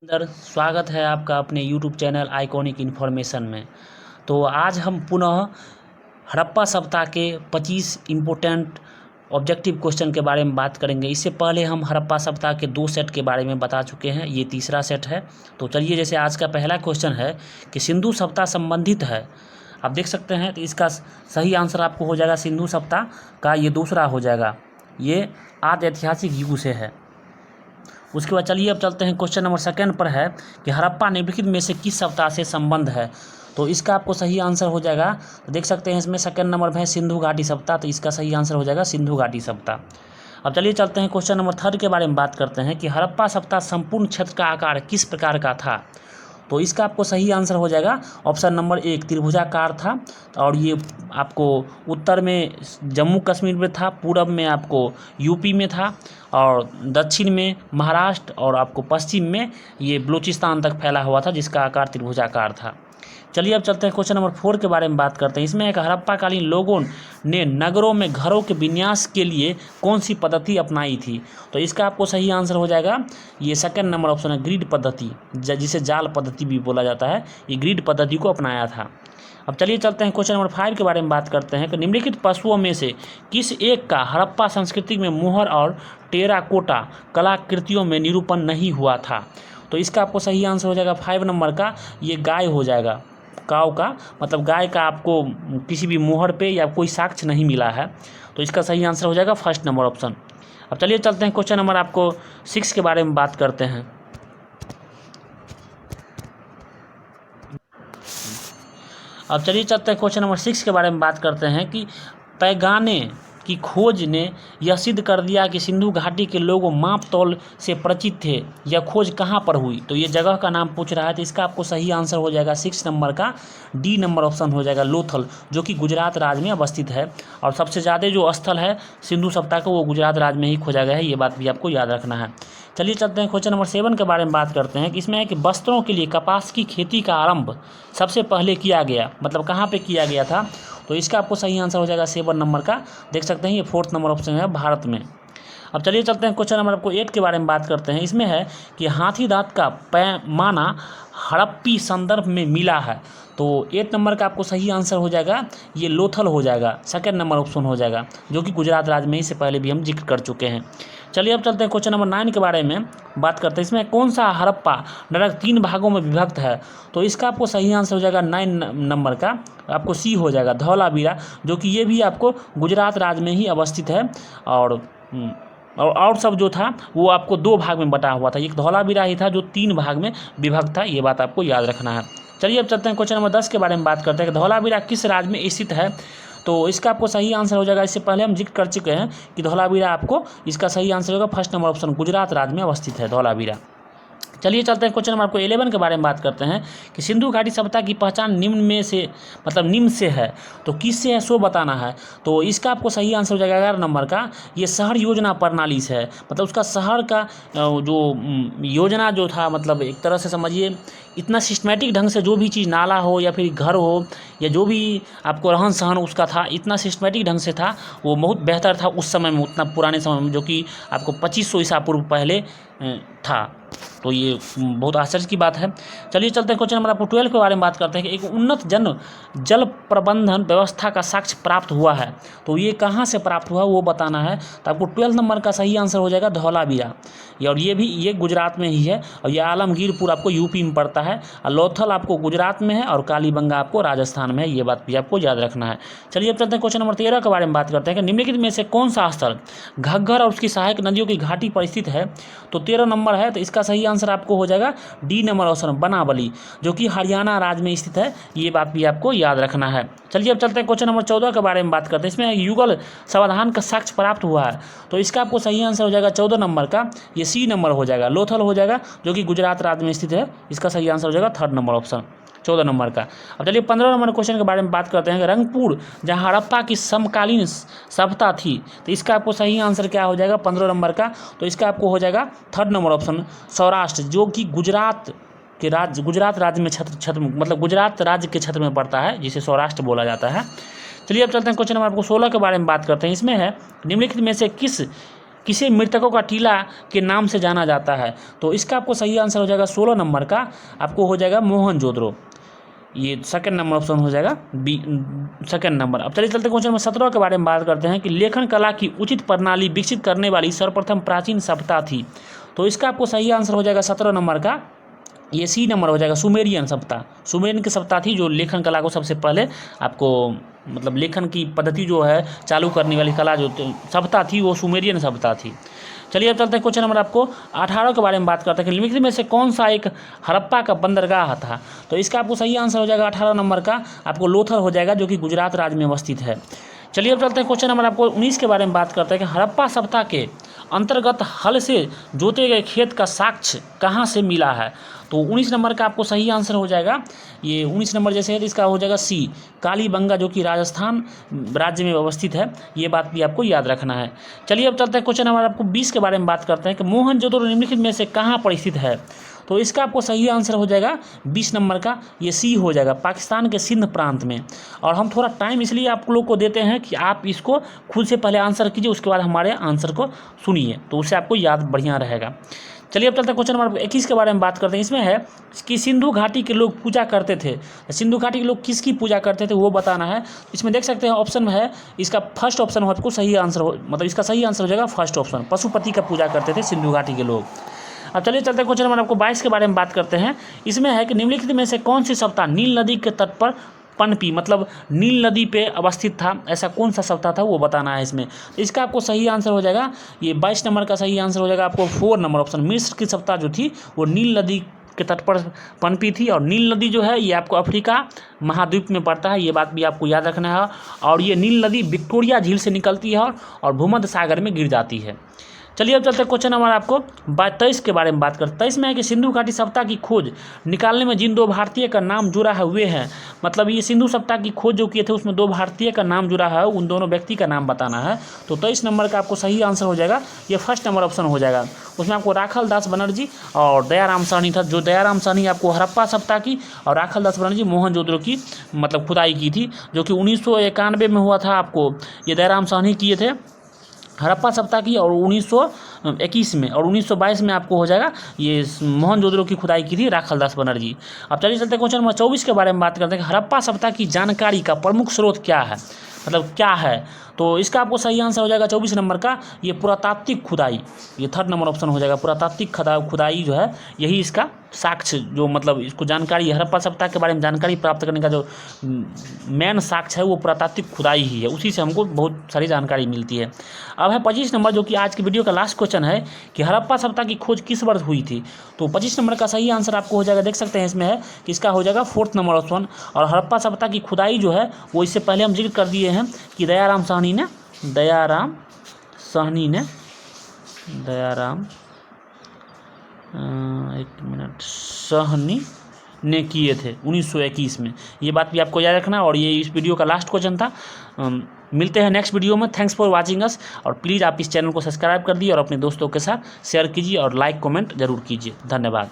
अंदर स्वागत है आपका अपने YouTube चैनल आइकॉनिक इन्फॉर्मेशन में। तो आज हम पुनः हड़प्पा सप्ताह के 25 इम्पोर्टेंट ऑब्जेक्टिव क्वेश्चन के बारे में बात करेंगे। इससे पहले हम हड़प्पा सप्ताह के 2 सेट के बारे में बता चुके हैं, ये तीसरा सेट है। तो चलिए, जैसे आज का पहला क्वेश्चन है कि सिंधु सप्ताह संबंधित है, आप देख सकते हैं। तो इसका सही आंसर आपको हो जाएगा सिंधु सप्ताह का, ये दूसरा हो जाएगा, ये आदि ऐतिहासिक युग से है। उसके बाद चलिए अब चलते हैं क्वेश्चन नंबर सेकंड पर है कि हड़प्पा निम्नलिखित में से किस सप्ताह से संबंध है। तो इसका आपको सही आंसर हो जाएगा, तो देख सकते हैं इसमें सेकंड नंबर में है सिंधु घाटी सप्ताह, तो इसका सही आंसर हो जाएगा सिंधु घाटी सप्ताह। अब चलिए चलते हैं क्वेश्चन नंबर थर्ड के बारे में बात करते हैं कि हड़प्पा सप्ताह संपूर्ण क्षेत्र का आकार किस प्रकार का था। तो इसका आपको सही आंसर हो जाएगा ऑप्शन नंबर 1, त्रिभुजाकार था। और ये आपको उत्तर में जम्मू कश्मीर में था, पूरब में आपको यूपी में था, और दक्षिण में महाराष्ट्र, और आपको पश्चिम में ये बलूचिस्तान तक फैला हुआ था, जिसका आकार त्रिभुजाकार था। चलिए अब चलते हैं क्वेश्चन नंबर 4 के बारे में बात करते हैं। इसमें एक हड़प्पाकालीन लोगों ने नगरों में घरों के विन्यास के लिए कौन सी पद्धति अपनाई थी। तो इसका आपको सही आंसर हो जाएगा ये सेकंड नंबर ऑप्शन है, ग्रिड पद्धति, जिसे जाल पद्धति भी बोला जाता है। ये ग्रिड पद्धति को अपनाया था। अब चलिए चलते हैं क्वेश्चन नंबर 5 के बारे में बात करते हैं कि निम्नलिखित पशुओं में से किस एक का हड़प्पा संस्कृति में मोहर और टेराकोटा कलाकृतियों में निरूपण नहीं हुआ था। तो इसका आपको सही आंसर हो जाएगा 5 नंबर का, ये गाय हो जाएगा। काव का मतलब गाय का आपको किसी भी मोहर पे या कोई साक्ष्य नहीं मिला है, तो इसका सही आंसर हो जाएगा फर्स्ट नंबर ऑप्शन। अब चलिए चलते हैं क्वेश्चन नंबर आपको 6 के बारे में बात करते हैं। अब चलिए चलते हैं क्वेश्चन नंबर 6 के बारे में बात करते हैं कि पैगाने की खोज ने यह सिद्ध कर दिया कि सिंधु घाटी के लोग माप तौल से परिचित थे। यह खोज कहाँ पर हुई। तो ये जगह का नाम पूछ रहा है, तो इसका आपको सही आंसर हो जाएगा 6 नंबर का, डी नंबर ऑप्शन हो जाएगा, लोथल, जो कि गुजरात राज्य में अवस्थित है। और सबसे ज़्यादा जो स्थल है सिंधु सप्ताह का, वो गुजरात राज्य में ही खोजा गया है, ये बात भी आपको याद रखना है। चलिए चलते हैं क्वेश्चन नंबर 7 के बारे में बात करते हैं कि इसमें है कि वस्त्रों के लिए कपास की खेती का आरंभ सबसे पहले किया गया, मतलब कहाँ पे किया गया था। तो इसका आपको सही आंसर हो जाएगा 7 नंबर का, देख सकते हैं ये 4th नंबर ऑप्शन है, भारत में। अब चलिए चलते हैं क्वेश्चन नंबर आपको 8 के बारे में बात करते हैं। इसमें है कि हाथी दांत का पैमाना हड़प्पी संदर्भ में मिला है। तो 8 नंबर का आपको सही आंसर हो जाएगा ये लोथल हो जाएगा, सेकंड नंबर ऑप्शन हो जाएगा, जो कि गुजरात राज्य में इससे पहले भी हम जिक्र कर चुके हैं। चलिए अब चलते हैं क्वेश्चन नंबर 9 के बारे में बात करते हैं। इसमें कौन सा हड़प्पा नगर 3 भागों में विभक्त है। तो इसका आपको सही आंसर हो जाएगा 9 नंबर का, आपको सी हो जाएगा, धौलावीरा, जो कि ये भी आपको गुजरात राज्य में ही अवस्थित है। और सब जो था वो आपको 2 भाग में बटा हुआ था, एक धौलावीरा ही था जो 3 भाग में विभक्त था, ये बात आपको याद रखना है। चलिए अब चलते हैं क्वेश्चन नंबर 10 के बारे में बात करते हैं कि धौलावीरा किस राज्य में स्थित है। तो इसका आपको सही आंसर हो जाएगा, इससे पहले हम जिक्र कर चुके हैं कि धौलावीरा, आपको इसका सही आंसर होगा फर्स्ट नंबर ऑप्शन, गुजरात राज्य में अवस्थित है धौलावीरा। चलिए चलते हैं क्वेश्चन नंबर आपको 11 के बारे में बात करते हैं कि सिंधु घाटी सभ्यता की पहचान निम्न में से, मतलब निम्न से है, तो किससे है सो बताना है। तो इसका आपको सही आंसर हो जाएगा 11 नंबर का, ये शहर योजना प्रणाली से है। मतलब उसका शहर का जो योजना जो था, मतलब एक तरह से समझिए इतना सिस्टमेटिक ढंग से, जो भी चीज़ नाला हो या फिर घर हो या जो भी आपको रहन सहन उसका था, इतना सिस्टमेटिक ढंग से था, वो बहुत बेहतर था उस समय में, उतना पुराने समय में, जो कि आपको 2500 ईसा पूर्व पहले था। तो ये बहुत आश्चर्य की बात है। चलिए चलते हैं क्वेश्चन नंबर आपको 12 के बारे में बात करते हैं कि एक उन्नत जल प्रबंधन व्यवस्था का साक्ष्य प्राप्त हुआ है। तो ये कहाँ से प्राप्त हुआ वो बताना है। तो आपको 12 नंबर का सही आंसर हो जाएगा धौलावीरा, और ये गुजरात में ही है, और ये आलमगीरपुर आपको यूपी में पड़ता है, और लोथल आपको गुजरात में है, और कालीबंगा आपको राजस्थान में है, ये बात भी आपको याद रखना है। चलिए अब चलते हैं क्वेश्चन नंबर 13 के बारे में बात करते हैं कि निम्नलिखित में से कौन सा स्थल घग्गर और उसकी सहायक नदियों की घाटी पर स्थित है। तो 13 नंबर है, तो इसका सही आंसर आपको हो जाएगा डी नंबर ऑप्शन, बनावली, जो कि हरियाणा राज्य में स्थित है, ये बात भी आपको याद रखना है। चलिए अब चलते हैं क्वेश्चन नंबर 14 के बारे में बात करते हैं। इसमें युगल समाधान का साक्ष्य प्राप्त हुआ है। तो इसका आपको सही आंसर हो जाएगा 14 नंबर का, ये सी नंबर हो जाएगा, लोथल हो जाएगा, जो कि गुजरात राज्य में स्थित है, इसका सही आंसर हो जाएगा 3rd नंबर ऑप्शन, 14 नंबर का। अब चलिए 15 नंबर क्वेश्चन के बारे में बात करते हैं कि रंगपुर जहाँ हड़प्पा की समकालीन सभ्यता थी। तो इसका आपको सही आंसर क्या हो जाएगा 15 नंबर का। तो इसका आपको हो जाएगा 3rd नंबर ऑप्शन, सौराष्ट्र, जो कि गुजरात राज्य में क्षेत्र मतलब गुजरात राज्य के क्षेत्र में पड़ता है, जिसे सौराष्ट्र बोला जाता है। चलिए अब चलते हैं क्वेश्चन नंबर आपको 16 के बारे में बात करते हैं। इसमें है निम्नलिखित में से किसे मृतकों का टीला के नाम से जाना जाता है? तो इसका आपको सही आंसर हो जाएगा 16 नंबर का आपको हो जाएगा मोहनजोदड़ो। ये सेकंड नंबर ऑप्शन हो जाएगा बी, सेकंड नंबर। अब चलिए चलते क्वेश्चन नंबर 17 के बारे में बात करते हैं कि लेखन कला की उचित प्रणाली विकसित करने वाली सर्वप्रथम प्राचीन सभ्यता थी। तो इसका आपको सही आंसर हो जाएगा 17 नंबर का ये सी नंबर हो जाएगा सुमेरियन सभ्यता। सुमेरियन की सभ्यता थी जो लेखन कला को सबसे पहले आपको मतलब लेखन की पद्धति जो है चालू करने वाली कला जो सभ्यता थी वो सुमेरियन सभ्यता थी। चलिए अब चलते हैं क्वेश्चन नंबर आपको 18 के बारे में बात करते हैं कि निम्नलिखित में से कौन सा एक हड़प्पा का बंदरगाह था? तो इसका आपको सही आंसर हो जाएगा 18 नंबर का आपको लोथल हो जाएगा जो कि गुजरात राज्य में अवस्थित है। चलिए अब चलते हैं क्वेश्चन नंबर आपको 19 के बारे में बात करते हैं कि हड़प्पा सभ्यता के अंतर्गत हल से जोते गए खेत का साक्ष्य कहाँ से मिला है? तो 19 नंबर का आपको सही आंसर हो जाएगा ये 19 नंबर जैसे है तो इसका हो जाएगा सी कालीबंगा जो कि राजस्थान राज्य में अवस्थित है। ये बात भी आपको याद रखना है। चलिए अब चलते हैं क्वेश्चन नंबर आपको 20 के बारे में बात करते हैं कि मोहनजोदड़ो निम्नलिखित में से कहाँ पर स्थित है? तो इसका आपको सही आंसर हो जाएगा 20 नंबर का ये सी हो जाएगा पाकिस्तान के सिंध प्रांत में। और हम थोड़ा टाइम इसलिए आप लोग को देते हैं कि आप इसको खुद से पहले आंसर कीजिए उसके बाद हमारे आंसर को सुनिए तो उससे आपको याद बढ़िया रहेगा। चलिए अब चलते हैं क्वेश्चन नंबर 21 के बारे में बात करते हैं। इसमें है कि सिंधु घाटी के लोग पूजा करते थे। सिंधु घाटी के लोग किसकी पूजा करते थे वो बताना है। इसमें देख सकते हैं ऑप्शन में है इसका फर्स्ट ऑप्शन हो आपको सही आंसर हो मतलब इसका सही आंसर हो जाएगा फर्स्ट ऑप्शन पशुपति का पूजा करते थे सिंधु घाटी के लोग। अब चलिए चलते हैं क्वेश्चन नंबर आपको 22 के बारे में बात करते हैं। इसमें है कि निम्नलिखित में से कौन सी सभ्यता नील नदी के तट पर पनपी मतलब नील नदी पे अवस्थित था ऐसा कौन सा सभ्यता था वो बताना है इसमें। इसका आपको सही आंसर हो जाएगा ये 22 नंबर का सही आंसर हो जाएगा आपको 4 नंबर ऑप्शन मिस्र की सभ्यता जो थी वो नील नदी के तट पर पनपी थी। और नील नदी जो है ये आपको अफ्रीका महाद्वीप में पड़ता है ये बात भी आपको याद रखना है। और ये नील नदी विक्टोरिया झील से निकलती है और भूमध्य सागर में गिर जाती है। चलिए अब चलते हैं क्वेश्चन नंबर आपको 23 के बारे में बात करते हैं। 23 में है कि सिंधु घाटी सभ्यता की खोज निकालने में जिन 2 भारतीय का नाम जुड़ा है वे हैं मतलब ये सिंधु सभ्यता की खोज जो किए थे उसमें 2 भारतीय का नाम जुड़ा है उन दोनों व्यक्ति का नाम बताना है। तो 23 नंबर का आपको सही आंसर हो जाएगा ये फर्स्ट नंबर ऑप्शन हो जाएगा। उसमें आपको राखल दास बनर्जी और दयाराम साहनी था जो दयाराम साहनी आपको हड़प्पा सभ्यता की और राखल दास बनर्जी मोहनजोदड़ो की मतलब खुदाई की थी जो कि 1991 में हुआ था। आपको ये दयाराम साहनी किए थे हड़प्पा सभ्यता की और 1921 में और 1922 में आपको हो जाएगा ये मोहनजोदड़ो की खुदाई की थी राखल दास बनर्जी। अब चलिए चलते क्वेश्चन नंबर 24 के बारे में बात करते हैं कि हड़प्पा सभ्यता की जानकारी का प्रमुख स्रोत क्या है मतलब क्या है? तो इसका आपको सही आंसर हो जाएगा 24 नंबर का ये पुरातात्विक खुदाई ये थर्ड नंबर ऑप्शन हो जाएगा। पुरातात्विक खुदाई जो है यही इसका साक्ष्य जो मतलब इसको जानकारी हड़प्पा सभ्यता के बारे में जानकारी प्राप्त करने का जो मेन साक्ष्य है वो पुरातात्विक खुदाई ही है उसी से हमको बहुत सारी जानकारी मिलती है। अब है 25 नंबर जो कि आज की वीडियो का लास्ट क्वेश्चन है कि हड़प्पा सभ्यता की खोज किस वर्ष हुई थी? तो 25 नंबर का सही आंसर आपको हो जाएगा देख सकते हैं इसमें है कि इसका हो जाएगा 4th नंबर ऑप्शन। और हड़प्पा सभ्यता की खुदाई जो है वो इससे पहले हम जिक्र कर दिए हैं कि दयाराम साहनी साहनी ने किए थे 1921 में। ये बात भी आपको याद रखना और ये इस वीडियो का लास्ट क्वेश्चन था। मिलते हैं नेक्स्ट वीडियो में। थैंक्स फॉर वाचिंग अस और प्लीज़ आप इस चैनल को सब्सक्राइब कर दिए और अपने दोस्तों के साथ शेयर कीजिए और लाइक कमेंट जरूर कीजिए। धन्यवाद।